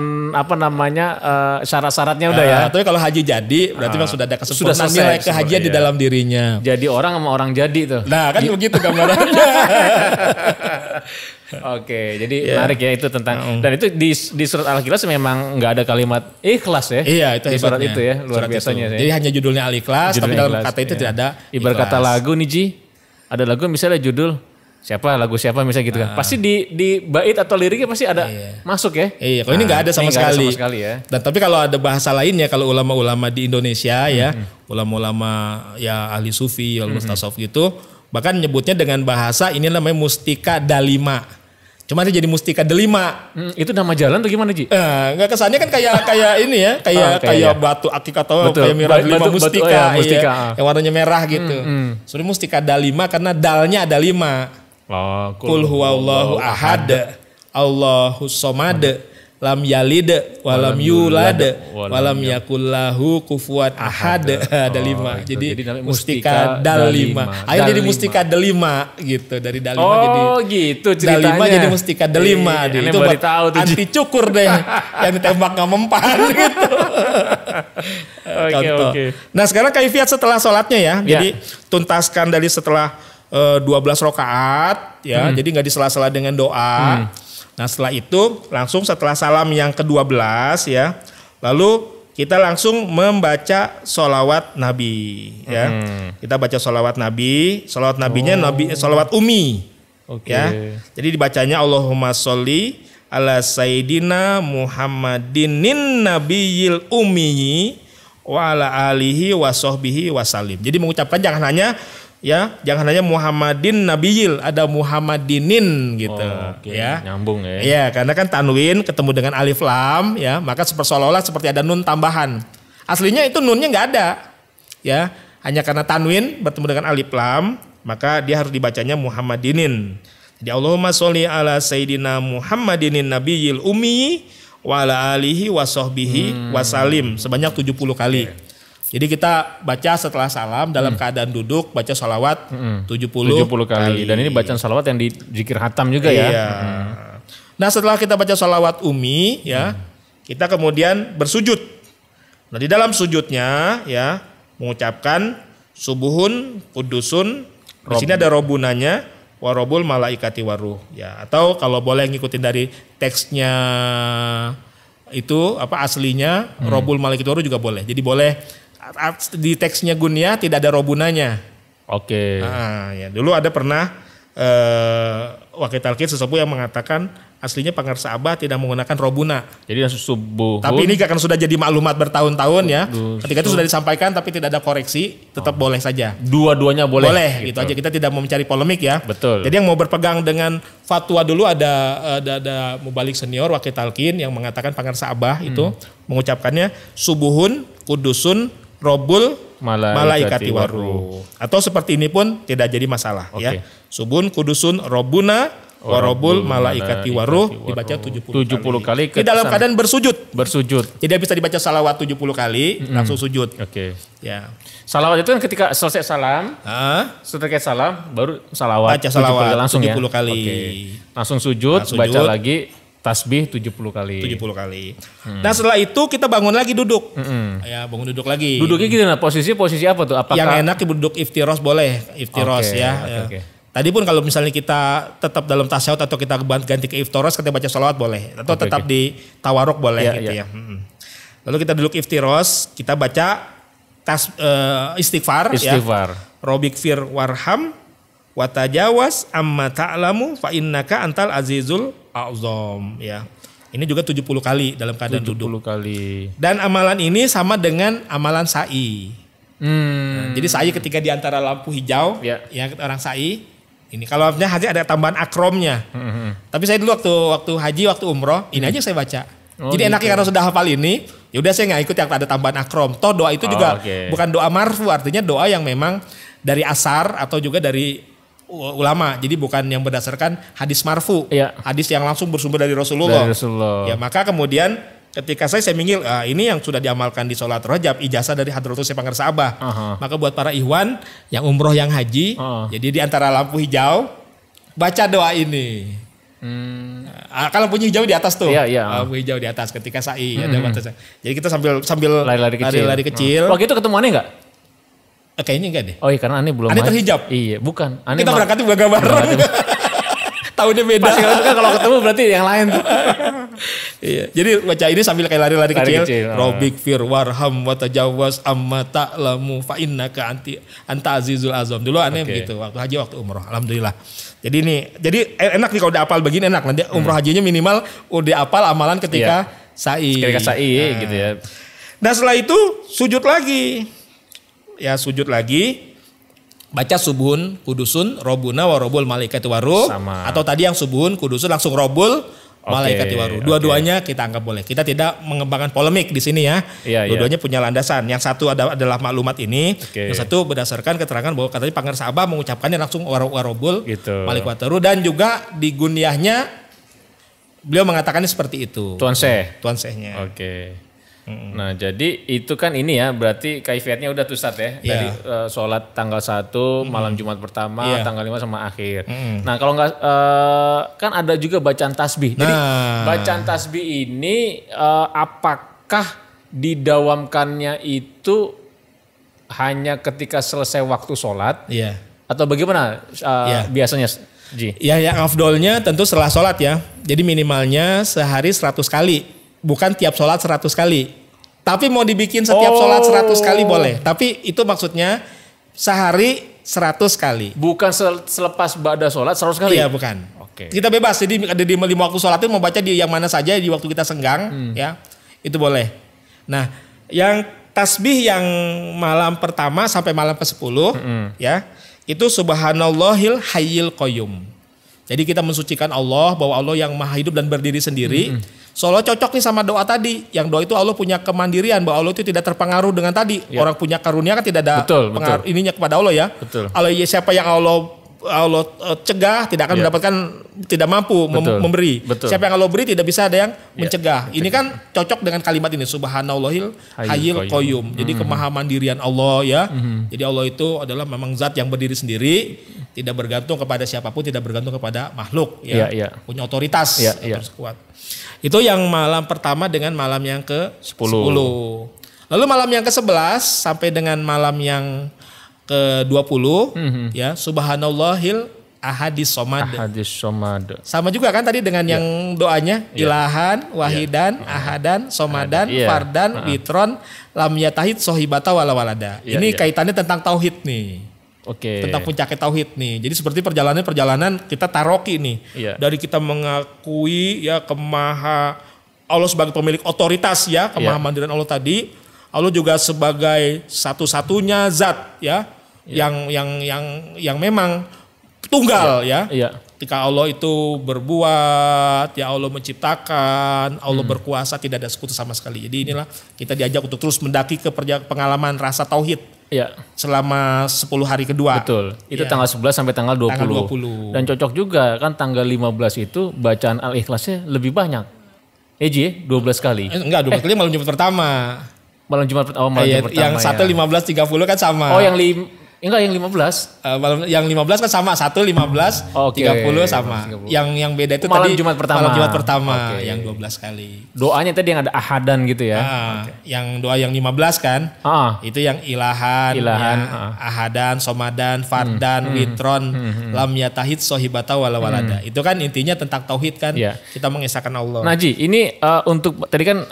syarat-syaratnya udah ya. Tapi kalau haji jadi berarti memang sudah ada kesempurnaan nilai kehajian di dalam dirinya. Jadi orang sama orang jadi tuh. Nah kan begitu gambarannya. Oke, jadi menarik ya itu tentang dan itu di surat Al-Ikhlas memang nggak ada kalimat ikhlas ya. Iya itu di surat itu ya luar biasanya. Jadi hanya judulnya Al-Ikhlas, tapi dalam kata itu tidak ada. Ibarat kata lagu nih Ji, ada lagu misalnya judul lagu siapa misalnya gitu kan. Pasti di bait atau liriknya pasti ada masuk ya. Iya, kalau ini nggak ada sama sekali ya. Dan tapi kalau ada bahasa lainnya, kalau ulama-ulama di Indonesia ya, ulama-ulama ya ahli sufi, ulama tasawuf gitu, bahkan nyebutnya dengan bahasa ini namanya mustika dalima. Cuma dia jadi mustika delima. Itu nama jalan atau gimana Ji? Enggak, kesannya kan kayak ini ya, kayak batu akik atau kayak mirah delima mustika, yang warnanya merah gitu. Sebenarnya mustika dalima karena dalnya ada 5. Qul huwallahu ahad, Allahus somad, lam yalid, walam yulad, walam yakullahu kufuwan ahad. Ada 5. Jadi mustika dalima. Akhirnya jadi mustika delima gitu. Dari dalima jadi gitu ceritanya. Dalima jadi mustika delima. Itu buat anti cukur deh. Yang ditembak gak mempan gitu. Oke. Nah sekarang kaifiat setelah sholatnya ya. Jadi tuntaskan dari setelah 12 rakaat ya. Jadi nggak disela-sela dengan doa. Nah setelah itu langsung setelah salam yang ke-12 ya. Lalu kita langsung membaca sholawat Nabi ya. Kita baca sholawat Nabi. Sholawat Nabinya sholawat Umi. Ya. Jadi dibacanya Allahumma sholli ala Sayyidina Muhammadinin Nabiyil Ummi wa ala alihi wa sahbihi wasallim. Jadi mengucapkan jangan hanya Muhammadin Nabiyil, ada Muhammadinin gitu. Ya. Nyambung ya. Iya, karena kan tanwin ketemu dengan alif lam ya, maka seolah-olah seperti ada nun tambahan. Aslinya itu nunnya nggak ada. Ya, hanya karena tanwin bertemu dengan alif lam, maka dia harus dibacanya Muhammadinin. Jadi Allahumma sholli ala Sayyidina Muhammadinin Nabiyil Ummi wa ala alihi wa sahbihi wasallim sebanyak 70 kali. Jadi kita baca setelah salam dalam keadaan duduk baca sholawat 70 kali. Dan ini bacaan sholawat yang di zikir khatam juga ya. Nah setelah kita baca sholawat Umi ya, kita kemudian bersujud. Nah di dalam sujudnya ya mengucapkan subuhun kudusun. Di sini ada robunanya warobul malaikati waruh ya. Atau kalau boleh ngikutin dari teksnya itu aslinya robul malaikati waruh juga boleh. Jadi boleh di teksnya Gunya tidak ada robunanya. Oke. Nah, ya dulu ada pernah wakil talqin sesepuh yang mengatakan aslinya pangarsa Abah tidak menggunakan robuna. Jadi subuh. Tapi ini kan sudah jadi maklumat bertahun-tahun ya. Ketika itu sudah disampaikan tapi tidak ada koreksi, tetap boleh saja. Dua-duanya boleh. Boleh gitu aja. Kita tidak mau mencari polemik ya. Betul. Jadi yang mau berpegang dengan fatwa dulu ada mubalik senior wakil talqin yang mengatakan pangarsa Abah itu mengucapkannya subuhun kudusun robul malaikati waruh. Atau seperti ini pun tidak jadi masalah ya. Subun kudusun robuna warobul malaikati waruh dibaca 70 kali. Di dalam keadaan bersujud. Jadi bisa dibaca salawat 70 kali langsung sujud. Ya. Salawat itu kan ketika selesai salam, setelah salam baru salawat. Baca salawat 70 langsung 70 kali. Langsung sujud, baca lagi tasbih 70 kali. Nah setelah itu kita bangun lagi duduk. Ya bangun duduk lagi. Duduknya gitu nah, posisi apa tuh? Apakah yang enak duduk iftiros boleh, iftiros ya. Tadi pun kalau misalnya kita tetap dalam tasyahud atau kita ganti ke iftiros, kita baca salawat boleh. Atau tetap di tawaruk boleh ya. Lalu kita duduk iftiros, kita baca istighfar. Ya. Robik fir warham watajawas amma ta'lamu fa innaka antal azizul a'zam ya. Ini juga 70 kali dalam keadaan 70 duduk. kali. Dan amalan ini sama dengan amalan sa'i. Nah, jadi sa'i ketika di antara lampu hijau ya orang sa'i. Ini kalau haji ada tambahan akromnya. Tapi saya dulu waktu haji, waktu umroh, ini aja saya baca. Jadi enaknya karena sudah hafal ini, ya udah saya nggak ikut yang ada tambahan akrom. Toh doa itu juga bukan doa marfu, artinya doa yang memang dari asar atau juga dari ulama. Jadi bukan yang berdasarkan hadis marfu, hadis yang langsung bersumber dari Rasulullah. Ya maka kemudian ketika saya minggil, ini yang sudah diamalkan di sholat rajab, ijazah dari Hadratus Pangger Sabah. Maka buat para ikhwan yang umroh yang haji, jadi di antara lampu hijau baca doa ini. Kalau lampu hijau di atas tuh, lampu hijau di atas ketika sa'i ada batasnya. Jadi kita sambil lari-lari kecil. Waktu itu ketemu Ane nggak? Kayaknya enggak deh. Oh iya karena Ane belum. Ane terhijab. Iya bukan. Ane kita berangkat juga bareng. Tahunnya beda. Pasti kan kalau ketemu berarti yang lain tuh. Iya. Jadi baca ini sambil kayak lari-lari kecil. Robik fir warham wa tajawaz amma ta'lamu fa innaka anta azizul azam. Dulu Ane begitu waktu haji waktu umroh. Alhamdulillah. Jadi enak nih kalau udah apal begini enak. Nanti umroh hajinya minimal udah apal amalan ketika sa'i. Ketika sa'i gitu ya. Nah setelah itu sujud lagi. Ya sujud lagi. Baca subun, kudusun, robuna, warobul, malaikati waruh. Atau tadi yang subun, kudusun langsung robul, malaikati waruh. Dua-duanya kita anggap boleh. Kita tidak mengembangkan polemik di sini ya. Dua-duanya punya landasan. Yang satu adalah maklumat ini. Yang satu berdasarkan keterangan bahwa katanya Pangger Sabah mengucapkannya langsung warobul, gitu. Malaikati waruh. Dan juga di gunyahnya beliau mengatakannya seperti itu. Tuan Syehnya. Nah jadi itu kan ini ya berarti kaifiatnya udah tuh Ustaz ya. Dari sholat tanggal 1 malam Jumat pertama, tanggal 5 sama akhir. Nah kalau nggak kan ada juga bacaan tasbih. Jadi bacaan tasbih ini apakah didawamkannya itu hanya ketika selesai waktu sholat? Atau bagaimana biasanya Ji? Ya yang afdolnya tentu setelah sholat ya. Jadi minimalnya sehari 100 kali. Bukan tiap sholat 100 kali. Tapi mau dibikin setiap sholat 100 kali boleh. Tapi itu maksudnya sehari 100 kali. Bukan selepas ba'da sholat 100 kali? Iya bukan. Kita bebas. Jadi di waktu sholat itu mau baca di yang mana saja di waktu kita senggang. Ya itu boleh. Nah yang tasbih yang malam pertama sampai malam ke-10 ya. Itu subhanallahil hayyil qayyum. Jadi kita mensucikan Allah bahwa Allah yang maha hidup dan berdiri sendiri. Soalnya cocok nih sama doa tadi. Yang doa itu Allah punya kemandirian bahwa Allah itu tidak terpengaruh dengan tadi. Orang punya karunia kan tidak ada pengaruh ininya kepada Allah ya. Allah siapa yang Allah cegah tidak akan mendapatkan, tidak mampu memberi. Siapa yang Allah beri tidak bisa ada yang mencegah. Ini kan cocok dengan kalimat ini subhanallahil hayyil qayyum. Jadi kemahamandirian Allah ya. Jadi Allah itu adalah memang zat yang berdiri sendiri, tidak bergantung kepada siapapun, tidak bergantung kepada makhluk ya. Punya otoritas terus kuat. Itu yang malam pertama dengan malam yang ke-10. Lalu malam yang ke-11 sampai dengan malam yang ke-20 ya subhanallahil ahadis somad. Sama juga kan tadi dengan yang doanya ilahan, wahidan, ahadan, somadan, fardan, witron, lam yatahid sohibata wala walada. Ini kaitannya tentang tauhid nih. Tentang puncaknya tauhid nih. Jadi seperti perjalanan kita taroki nih. Dari kita mengakui ya Allah sebagai pemilik otoritas ya, kemahamandirian Allah tadi. Allah juga sebagai satu-satunya zat ya, yang memang tunggal ya. Ketika Allah itu berbuat, ya Allah menciptakan, Allah berkuasa, tidak ada sekutu sama sekali. Jadi inilah kita diajak untuk terus mendaki ke pengalaman rasa tauhid. Iya. Selama 10 hari kedua. Betul. Itu tanggal 11 sampai tanggal 20. Tanggal 20. Dan cocok juga kan tanggal 15 itu bacaan Al-Ikhlasnya lebih banyak. Ji, 12 kali. Enggak, 12 kali malam Jumat pertama. Malam Jumat pertama. Yang satu 15.30 kan sama. Oh, enggak yang 15. Yang 15 kan sama, 1 15 30 sama. 30. Yang beda itu malam tadi Jumat pertama. Malam Jumat pertama yang 12 kali. Doanya tadi yang ada ahadan gitu ya. Yang doa yang 15 kan? Itu yang ilahan ya, ahadan, somadan, fardan, witron, lam yatahid sohibata wala walada. Itu kan intinya tentang tauhid kan? Kita mengesahkan Allah. Nah, Ji, ini untuk tadi kan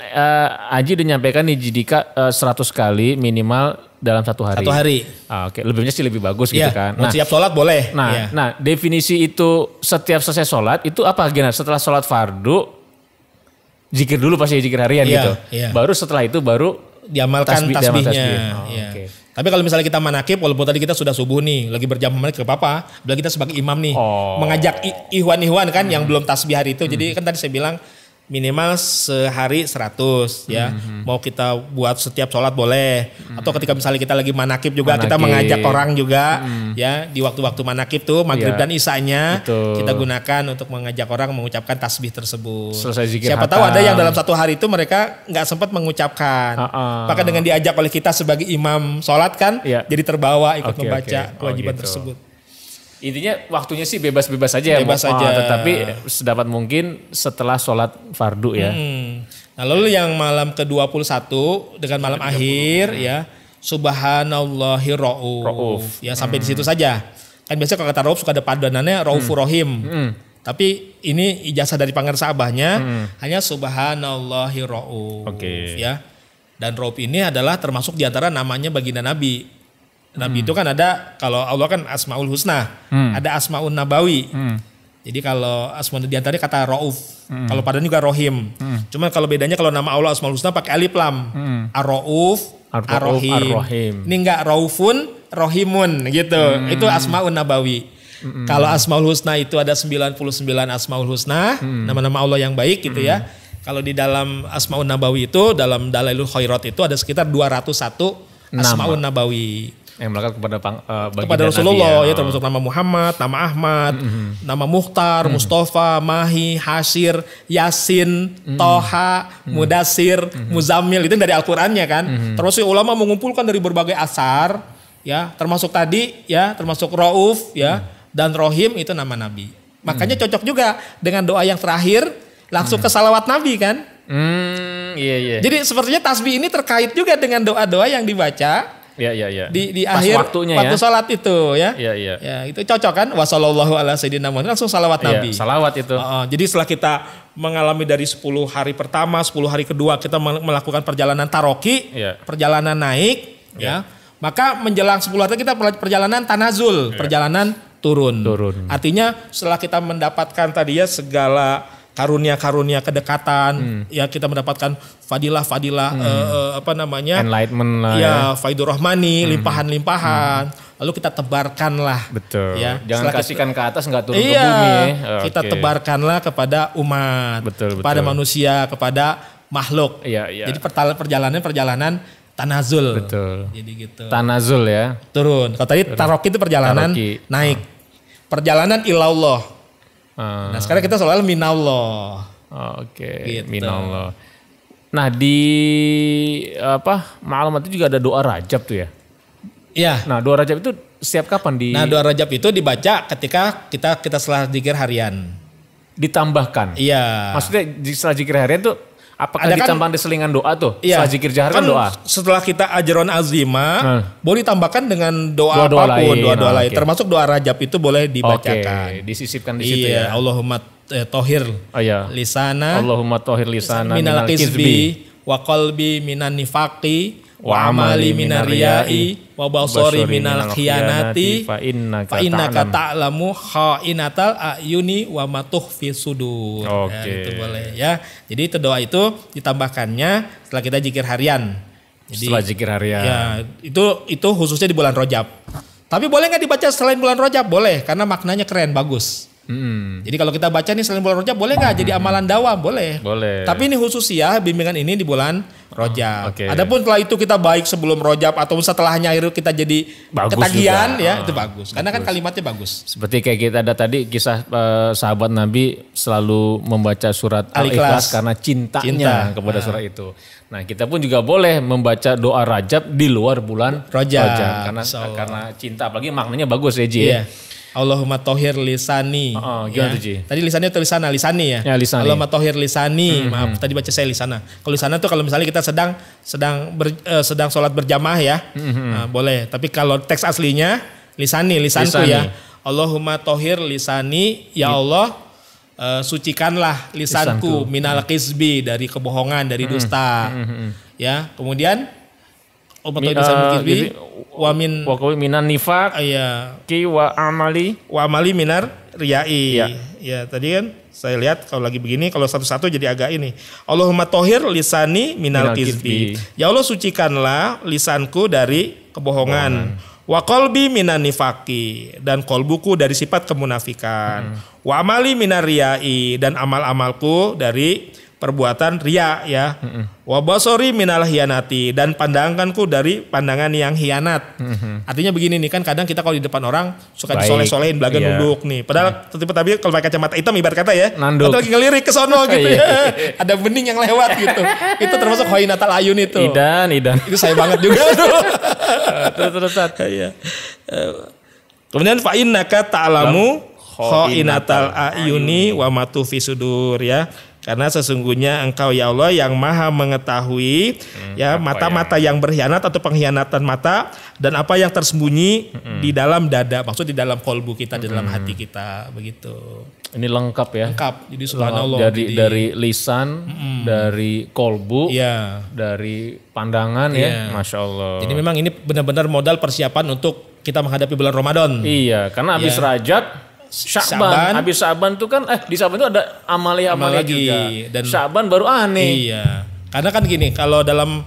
Aji udah nyampaikan nih Jidika 100 kali minimal dalam satu hari. Satu hari. Oke, lebihnya sih lebih bagus gitu kan. Nah, setiap sholat boleh. Nah, definisi itu setiap selesai sholat itu apa Genar? Setelah sholat fardu, zikir dulu pasti zikir harian gitu. Baru setelah itu baru diamalkan tasbihnya. Okay. Tapi kalau misalnya kita manakib, walaupun tadi kita sudah subuh nih, lagi berjamaah ke apa? Bila kita sebagai imam nih, mengajak ihwan-ihwan kan yang belum tasbih hari itu. Jadi kan tadi saya bilang minimal sehari 100 ya. Mau kita buat setiap sholat boleh. Atau ketika misalnya kita lagi manakib juga kita mengajak orang juga ya. Di waktu-waktu manakib tuh maghrib dan isanya kita gunakan untuk mengajak orang mengucapkan tasbih tersebut. Siapa tahu ada yang dalam satu hari itu mereka nggak sempat mengucapkan. Maka dengan diajak oleh kita sebagai imam sholat kan jadi terbawa ikut membaca kewajiban tersebut. Intinya waktunya sih bebas-bebas aja ya. Bebas aja. Tetapi sedapat mungkin setelah sholat fardu ya. Nah lalu yang malam ke-21 dengan malam akhir ya. Subhanallahi ra'uf. Ya sampai di situ saja. Kan biasanya kalau kata ra'uf suka ada padanannya ra'ufur rahim. Tapi ini ijazah dari Pangeran Abahnya hanya subhanallahi ra'uf. Ya. Dan ra'uf ini adalah termasuk diantara namanya baginda Nabi. Nabi itu kan ada, kalau Allah kan Asmaul Husna, ada Asmaul Nabawi. Jadi kalau Asmaul diantaranya kata Rauf, kalau padanya juga Rohim. Cuma kalau bedanya kalau nama Allah Asmaul Husna pakai alif lam, Ar-Rauf, Ar-Rohim. Ini enggak Raufun, Rohimun gitu. Itu Asmaul Nabawi. Kalau Asmaul Husna itu ada 99 Asmaul Husna, nama-nama Allah yang baik gitu ya. Kalau di dalam Asmaul Nabawi itu, dalam Dalailul Khairat itu ada sekitar 201 Asmaul Nabawi. Yang melekat kepada Rasulullah ya termasuk nama Muhammad, nama Ahmad, nama Mukhtar, Mustafa, Mahi, Hasir, Yasin, Toha, Mudasir, Muzammil itu dari Al-Qur'annya kan. Terus ulama mengumpulkan dari berbagai asar ya, termasuk tadi ya, termasuk Rauf ya dan Rohim itu nama Nabi. Makanya cocok juga dengan doa yang terakhir langsung ke salawat Nabi kan. Iya. Jadi sepertinya tasbih ini terkait juga dengan doa-doa yang dibaca. Iya. Di akhir waktu sholat itu ya. Iya. Ya, itu cocok kan? Wassallallahu ala sayyidina Muhammad langsung salawat Nabi. Salawat itu. Jadi setelah kita mengalami dari 10 hari pertama, 10 hari kedua kita melakukan perjalanan taroki, perjalanan naik ya. Maka menjelang 10 hari kita perjalanan tanazul, perjalanan turun. Artinya setelah kita mendapatkan tadi ya segala karunia-karunia kedekatan, ya kita mendapatkan fadilah-fadilah enlightenment lah ya. Faidur Rahmani, limpahan-limpahan. Lalu kita tebarkanlah. Betul. Ya. Jangan kasihkan ke atas nggak turun ke bumi. Kita tebarkanlah kepada umat, kepada manusia, kepada makhluk. Jadi perjalanan tanazul. Betul. Jadi gitu. Tanazul ya. Turun. Kalau tadi taroki itu perjalanan naik. Perjalanan ilallah. Nah sekarang kita soal minallah. Gitu. Minallah. Nah di malam itu juga ada doa Rajab tuh ya? Iya. Nah doa Rajab itu setiap kapan Nah doa Rajab itu dibaca ketika kita setelah zikir harian. Ditambahkan? Iya. Maksudnya setelah zikir harian tuh apakah ditambahkan di selingan doa tuh? Setelah zikir jahar kan doa? Setelah kita ajron azima, boleh ditambahkan dengan doa apapun, doa lain. Termasuk doa Rajab itu boleh dibacakan. Disisipkan di situ ya. Allahumma tohir lisana. Allahumma tohir lisana minal kizbi wa qalbi minan nifaqi wa amali minar riyai wa basori minal khiyanati fa innaka ta'lamu kha'inatal ayuni wa ma tukhfi sudur. Ya, itu boleh ya. Jadi itu doa itu ditambahkannya setelah kita zikir harian. Jadi, setelah zikir harian. Ya, itu khususnya di bulan Rajab. Tapi boleh nggak dibaca selain bulan Rajab? Boleh, karena maknanya keren, bagus. Jadi kalau kita baca nih selain bulan Rajab boleh nggak jadi amalan dawam? Boleh. Boleh. Tapi ini khusus ya bimbingan ini di bulan Rajab. Oke. Adapun setelah itu kita baik sebelum Rajab atau setelahnya akhir kita jadi Bagus ketagihan juga. ya itu bagus. Karena kan kalimatnya bagus. Seperti kayak kita ada tadi kisah sahabat Nabi selalu membaca surat Al-Ikhlas karena cintanya kepada surat itu. Nah, kita pun juga boleh membaca doa Rajab di luar bulan Rajab. Karena cinta, apalagi maknanya bagus ya Ji. Iya. Allahumma tohir lisani. Gimana tuh, Ji? Tadi lisannya atau lisani ya? Ya, lisani. Allahumma tohir lisani. Maaf, tadi baca saya lisana. Kalau lisana tuh kalau misalnya kita sedang sholat berjamaah ya, nah, boleh. Tapi kalau teks aslinya lisanku ya. Allahumma tohir lisani, ya Allah sucikanlah lisanku minal kizbi, dari kebohongan, dari dusta. Ya, kemudian wamin minan nifak ki wa amali minar riyai. Ya, tadi kan saya lihat kalau lagi begini, kalau satu-satu jadi agak ini. Allahumma tohir lisani minal kizbi. Ya Allah sucikanlah lisanku dari kebohongan. Wa qalbi minan nifaki, dan kolbuku dari sifat kemunafikan. Wa amali minar riyai, dan amal-amalku dari perbuatan riya ya. Wa basori minal hianati, dan pandanganku dari pandangan yang hianat. Artinya begini nih, kan kadang kita kalau di depan orang suka disoleh-solehin belaga nunduk nih. Padahal tapi kalau pakai kacamata hitam ibarat kata ya, atau lagi ngelirik ke sono gitu ya. Ada bening yang lewat gitu. Itu termasuk hoinatal ayun itu. Idan. Itu saya banget juga tuh. Terus. Ya. Kemudian fa innaka ta'lamu khainatal ayuni wa ma tufi sudur ya. Karena sesungguhnya engkau ya Allah yang maha mengetahui ya mata-mata yang berkhianat atau pengkhianatan mata, dan apa yang tersembunyi di dalam dada, maksud di dalam kolbu kita, di dalam hati kita, begitu. Ini lengkap ya. Lengkap. Jadi subhanallah. Dari lisan, dari kolbu, dari pandangan ya. Masya Allah. Jadi memang ini benar-benar modal persiapan untuk kita menghadapi bulan Ramadan. Iya, karena habis Rajab, Sya'ban, habis Sya'ban tuh kan di Sya'ban itu ada amalia juga. Dan Sya'ban baru aneh. Iya. Karena kan gini, kalau dalam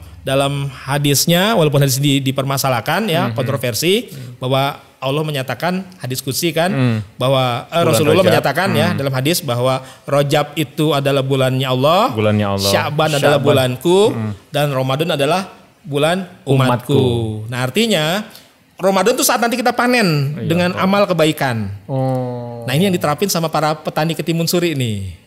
hadisnya, walaupun hadis dipermasalahkan ya, kontroversi, bahwa Allah menyatakan, hadis qudsi kan, bahwa Rasulullah menyatakan ya dalam hadis bahwa Rajab itu adalah bulannya Allah, Sya'ban adalah bulanku, dan Ramadan adalah bulan umatku. Nah, artinya Ramadan tuh saat nanti kita panen dengan amal kebaikan. Nah, ini yang diterapin sama para petani ketimun suri nih.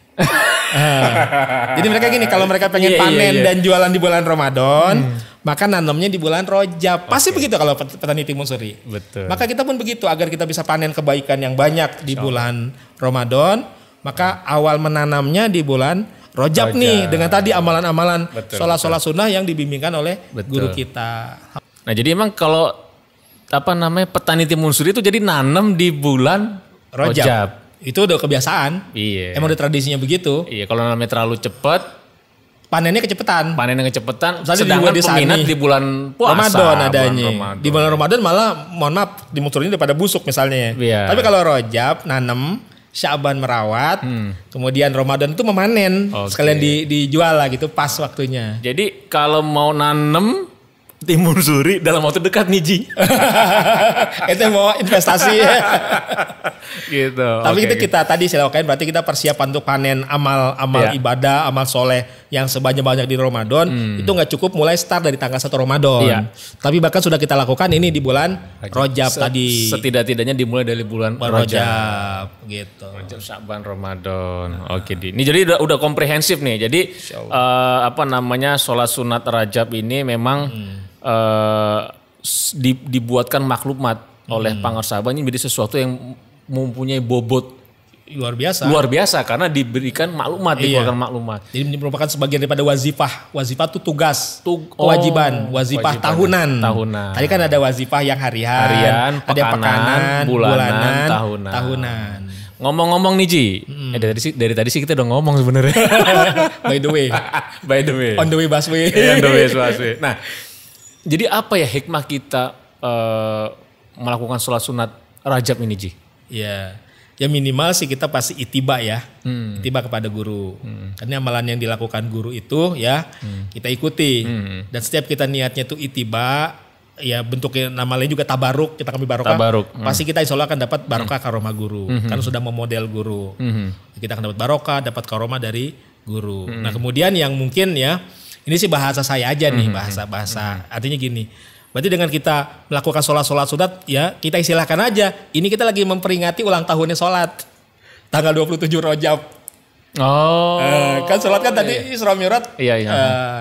Jadi mereka gini, kalau mereka pengen panen dan jualan di bulan Ramadan, maka nanamnya di bulan Rajab. Pasti begitu kalau petani timun suri. Betul. Maka kita pun begitu, agar kita bisa panen kebaikan yang banyak di bulan Ramadan, maka awal menanamnya di bulan Rajab nih, dengan tadi amalan-amalan sholat sunnah yang dibimbingkan oleh guru kita. Nah, jadi emang kalau petani timun suri itu jadi nanam di bulan Rajab. Itu udah kebiasaan. Iya. Emang udah tradisinya begitu. Iya, kalau nanamnya terlalu cepat, panennya kecepatan. Sedangkan peminat di bulan puasa. Ramadan adanya. Di bulan Ramadan malah, mohon maaf, timun suri daripada busuk misalnya. Iya. Tapi kalau Rajab nanam, Sya'ban merawat, kemudian Ramadan itu memanen, sekalian dijual lah gitu, pas waktunya. Jadi kalau mau nanam timun suri dalam waktu dekat nih Ji. Itu mau investasi ya. Gitu. Tapi kita tadi silakan, berarti kita persiapan untuk panen amal ibadah, amal soleh yang sebanyak-banyak di Ramadan. Itu nggak cukup mulai start dari tanggal 1 Ramadan. Tapi bahkan sudah kita lakukan ini di bulan Rajab tadi. Setidak-tidaknya dimulai dari bulan Rajab gitu. Rajab, Sya'ban, Ramadan. Oke, Ini jadi udah komprehensif nih. Jadi sholat sunat Rajab ini memang dibuatkan maklumat oleh Pangarsaban ini menjadi sesuatu yang mempunyai bobot luar biasa karena diberikan maklumat, dikeluarkan maklumat. Jadi merupakan sebagian daripada wazifah. Wazifah itu tugas, kewajiban, wazifah tahunan. Tadi kan ada wazifah yang harian, ada pekanan, bulanan, tahunan. Ngomong-ngomong nih Ji, dari tadi sih kita udah ngomong sebenarnya. By the way, on the way busway. Nah, jadi apa ya hikmah kita melakukan sholat sunat Rajab ini Ji? Ya minimal sih kita pasti itiba ya, itiba kepada guru. Karena amalan yang dilakukan guru itu ya kita ikuti. Dan setiap kita niatnya itu itiba, ya bentuknya nama lain juga tabaruk, kita ambil barokah. Tabaruk. Pasti kita insya Allah akan dapat barokah karomah guru. Kan sudah memodel guru. Kita akan dapat barokah, dapat karomah dari guru. Nah kemudian yang mungkin ya, ini sih bahasa saya aja nih, bahasa. Artinya gini, berarti dengan kita melakukan sholat sunat ya, kita istilahkan aja, ini kita lagi memperingati ulang tahunnya sholat. Tanggal 27 Rajab. Oh, kan sholat kan tadi Isra Mi'raj,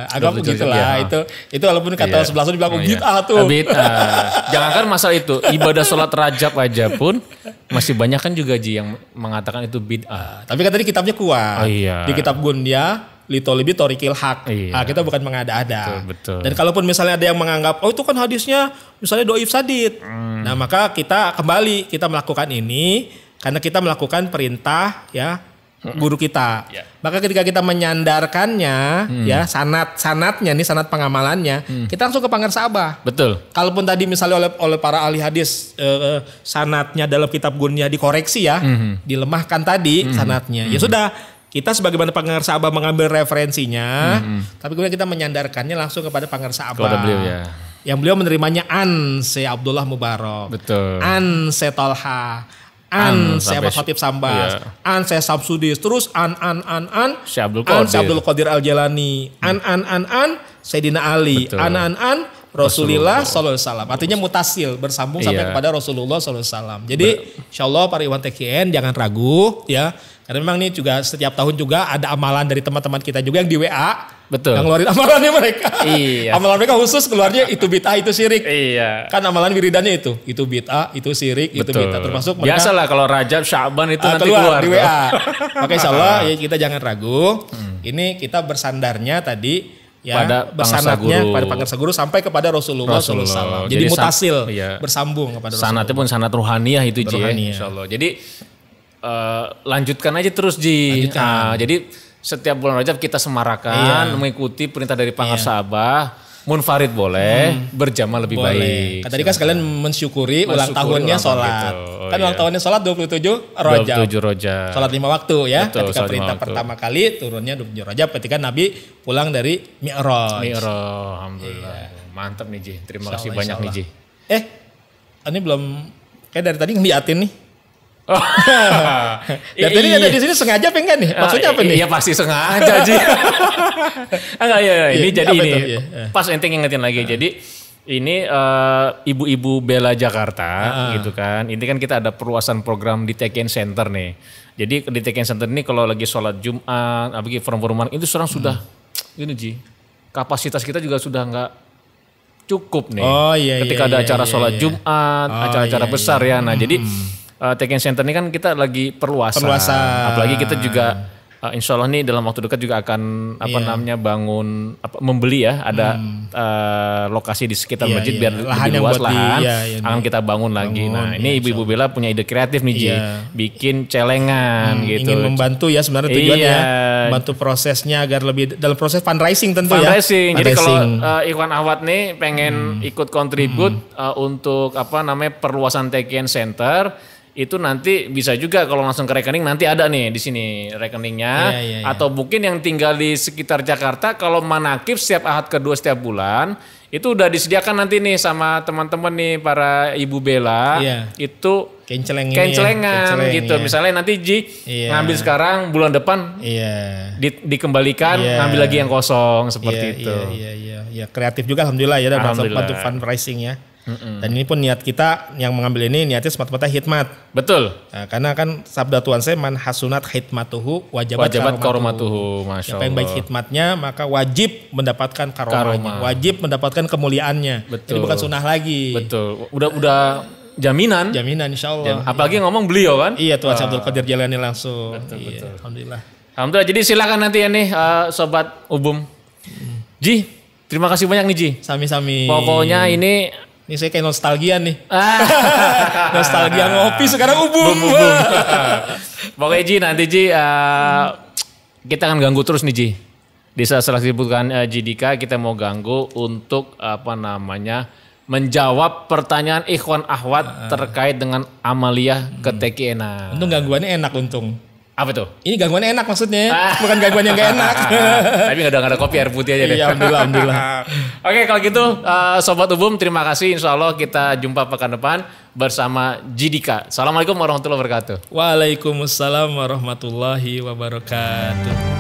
agak begitu lah. Itu walaupun kata sebelah itu bilang bid'ah tuh. Jangankan masalah itu, ibadah sholat Rajab aja pun masih banyak kan juga Ji yang mengatakan itu bid'ah. Tapi kan tadi kitabnya kuat. Di kitab Gundia, Litolibi Torikil Haq. Kita bukan mengada-ada. Betul. Dan kalaupun misalnya ada yang menganggap, oh itu kan hadisnya misalnya doif sadid. Nah maka kita kembali, kita melakukan ini karena kita melakukan perintah ya guru kita. Maka ketika kita menyandarkannya ya sanatnya nih, sanat pengamalannya, kita langsung ke Pangersabah. Betul. Kalaupun tadi misalnya oleh para ahli hadis sanatnya dalam kitab Gunnya dikoreksi ya, dilemahkan tadi sanatnya. Ya sudah, kita sebagaimana Pangersabah mengambil referensinya, tapi kemudian kita menyandarkannya langsung kepada Pangersabah. Kepada beliau ya. Yang beliau menerimanya Anse Abdullah Mubarak. Betul. Anse Tolha. Saya Khatib Sambas, saya Samsudis, terus Syekh Abdul Qadir Al-Jalani, Sayyidina Ali, Rasulullah sallallahu alaihi wasallam. Artinya mutasil, bersambung sampai kepada Rasulullah sallallahu alaihi wasallam. Jadi insyaallah para ikhwan TKN jangan ragu ya. Karena memang nih juga setiap tahun juga ada amalan dari teman-teman kita juga yang di WA. Betul. Yang ngeluarin amalannya mereka. Amalan mereka khusus keluarnya itu bid'ah, itu syirik. Kan amalan wiridannya itu bid'ah, itu syirik, itu bid'ah. Termasuk mereka. Biasalah kalau Rajab, Sya'ban itu nanti keluar di WA. Maka insyaallah ya kita jangan ragu. Ini kita bersandarnya tadi ya pada bersanatnya pada Pangersa Guru sampai kepada Rasulullah sallallahu alaihi wasallam. Jadi mutasil, bersambung kepada Rasulullah. Sanatnya pun sanat ruhaniyah itu Ji ya, insyaallah. Jadi lanjutkan aja terus Ji. Jadi setiap bulan Rajab kita semarakan mengikuti perintah dari Pangersabah. Munfarid boleh, berjamaah lebih baik. Tadi kan sekalian mensyukuri ulang tahunnya sholat. Kan ulang tahunnya sholat 27 Rajab. 27 Rajab. Sholat 5 waktu ya. Betul, ketika perintah pertama kali turunnya 27 Rajab ketika Nabi pulang dari Mi'raj. Alhamdulillah. Mantap nih Ji. Terima kasih banyak nih Ji. Ini belum, kayak dari tadi ngeliatin nih. Dari tadi ada di sini sengaja pengen nih. Maksudnya apa nih? Iya pasti sengaja Ji. Enggak ini jadi ini. Pas ente ngingetin lagi. Jadi ini ibu-ibu Bela Jakarta gitu kan. Ini kan kita ada perluasan program di TKN Center nih. Jadi di TKN Center ini kalau lagi sholat Jumat, apalagi forum-foruman itu sekarang sudah gini Ji. Kapasitas kita juga sudah enggak cukup nih. Ketika ada acara sholat Jumat, acara-acara besar ya. Nah jadi TKN Center ini kan kita lagi perluasan. Apalagi kita juga insya Allah nih dalam waktu dekat juga akan bangun membeli ya ada lokasi di sekitar masjid biar lebih luas lahan akan kita bangun lagi. Nah ini ibu-ibu Bella punya ide kreatif nih Ji, bikin celengan gitu. Ingin membantu ya sebenarnya tujuannya, bantu prosesnya agar lebih dalam proses fundraising tentu ya. Jadi kalau Ikhwan Ahwat nih pengen ikut kontribut untuk perluasan TKN Center. Itu nanti bisa juga kalau langsung ke rekening nanti ada nih di sini rekeningnya atau mungkin yang tinggal di sekitar Jakarta kalau manakib setiap ahad kedua setiap bulan itu udah disediakan nanti nih sama teman-teman nih para ibu Bella itu kencelengan gitu. Misalnya nanti Ji ngambil sekarang bulan depan dikembalikan ngambil lagi yang kosong seperti itu. Iya kreatif juga alhamdulillah ya dalam bantu fundraising ya. Dan ini pun niat kita yang mengambil ini niatnya semata-mata khidmat. Betul. Nah, karena kan sabda Tuhan saya man hasunat khidmatuhu wajabat karomatuhu. Siapa yang baik khidmatnya maka wajib mendapatkan karomahnya, wajib mendapatkan kemuliaannya. Betul. Jadi bukan sunnah lagi. Betul. Udah jaminan insyaallah. Apalagi ngomong beliau kan? Iya Tuhan Abdul Qadir Jalani langsung. Betul. Alhamdulillah. Jadi silakan nanti ya nih sobat Ubum. Ji, terima kasih banyak nih Ji. Sami-sami. Pokoknya ini saya kayak nostalgia nih. Nostalgia ngopi sekarang Ubum. Pokoknya Ji nanti Ji kita akan ganggu terus nih Ji. Di saat disebutkan Ji Dika kita mau ganggu untuk menjawab pertanyaan Ikhwan Ahwat terkait dengan amaliyah ke TKN. Untung gangguannya enak untung. Apa tuh? Ini gangguan enak maksudnya, bukan gangguan yang gak enak. Tapi gak ada kopi air putih aja deh. Iya, alhamdulillah. Oke, kalau gitu Sobat Ubum terima kasih. Insya Allah kita jumpa pekan depan bersama Jidika. Assalamualaikum warahmatullahi wabarakatuh. Waalaikumsalam warahmatullahi wabarakatuh.